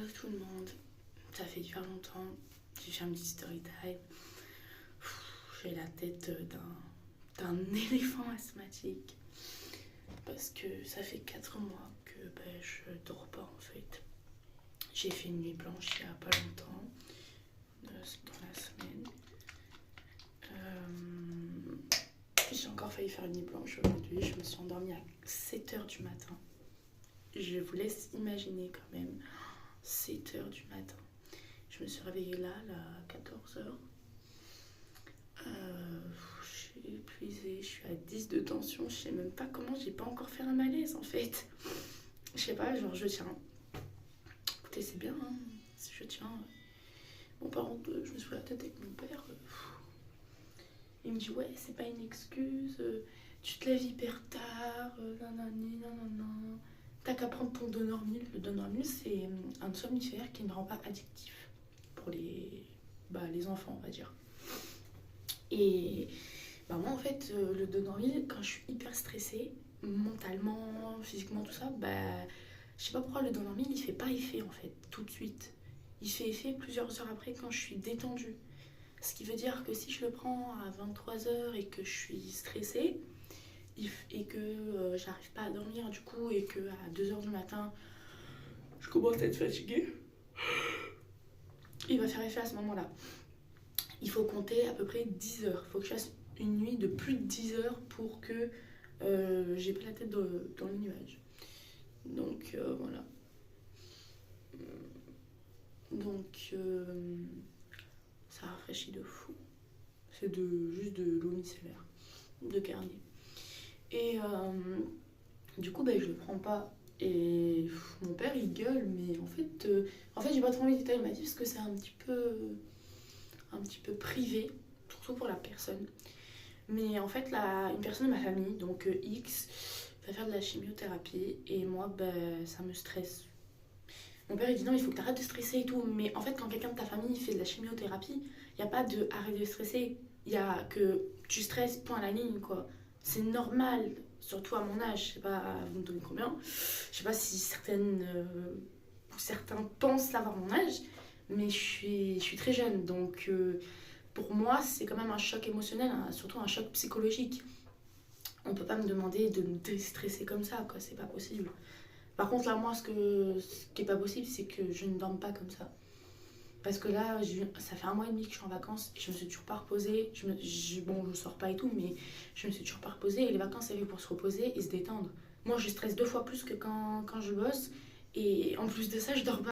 Hello tout le monde, ça fait hyper longtemps, j'ai fait un petit story time. J'ai la tête d'un éléphant asthmatique parce que ça fait 4 mois que je dors pas en fait. J'ai fait une nuit blanche il y a pas longtemps, dans la semaine. J'ai encore failli faire une nuit blanche aujourd'hui, je me suis endormie à 7h du matin. Je vous laisse imaginer quand même, 7h du matin. Je me suis réveillée là à 14h. Je suis épuisée, je suis à 10 de tension, je sais même pas comment j'ai pas encore fait un malaise en fait. Je sais pas, genre je tiens. Écoutez, c'est bien, hein, si je tiens. Bon, par contre, je me suis pris la tête avec mon père. Il me dit, ouais, c'est pas une excuse, tu te lèves hyper tard, nanani, nanana. T'as qu'à prendre ton Donormil. Le Donormil, c'est un somnifère qui ne rend pas addictif pour les enfants, on va dire. Et moi, en fait, le Donormil, quand je suis hyper stressée, mentalement, physiquement, tout ça, je sais pas pourquoi le Donormil, il fait pas effet, en fait, tout de suite. Il fait effet plusieurs heures après quand je suis détendue. Ce qui veut dire que si je le prends à 23h et que je suis stressée, et que j'arrive pas à dormir du coup, et que à 2h du matin, je commence à être fatiguée, il va faire effet à ce moment-là. Il faut compter à peu près 10 heures. Il faut que je fasse une nuit de plus de 10 heures pour que j'ai pas la tête dans les nuages. Donc voilà. Donc ça rafraîchit de fou. C'est juste de l'eau micellaire, de Garnier. Et du coup, je le prends pas. Et mon père, il gueule, mais en fait j'ai pas trop envie de détailler. Il m'a dit parce que c'est un petit peu privé, surtout pour la personne. Mais en fait, une personne de ma famille, donc X, va faire de la chimiothérapie. Et moi, ça me stresse. Mon père, il dit non, il faut que tu arrêtes de stresser et tout. Mais en fait, quand quelqu'un de ta famille fait de la chimiothérapie, il n'y a pas de arrête de stresser. Il y a que tu stresses, point à la ligne, quoi. C'est normal, surtout à mon âge. Je sais pas, vous me donnez combien. Je sais pas si certains pensent savoir mon âge, mais je suis très jeune. Donc, pour moi, c'est quand même un choc émotionnel, hein, surtout un choc psychologique. On peut pas me demander de me déstresser comme ça, quoi. C'est pas possible. Par contre, là, moi, ce qui est pas possible, c'est que je ne dorme pas comme ça. Parce que là, ça fait 1 mois et demi que je suis en vacances et je me suis toujours pas reposée. Bon, je sors pas et tout, mais je me suis toujours pas reposée. Et les vacances, c'est fait pour se reposer et se détendre. Moi, je stresse 2 fois plus que quand je bosse. Et en plus de ça, je dors pas.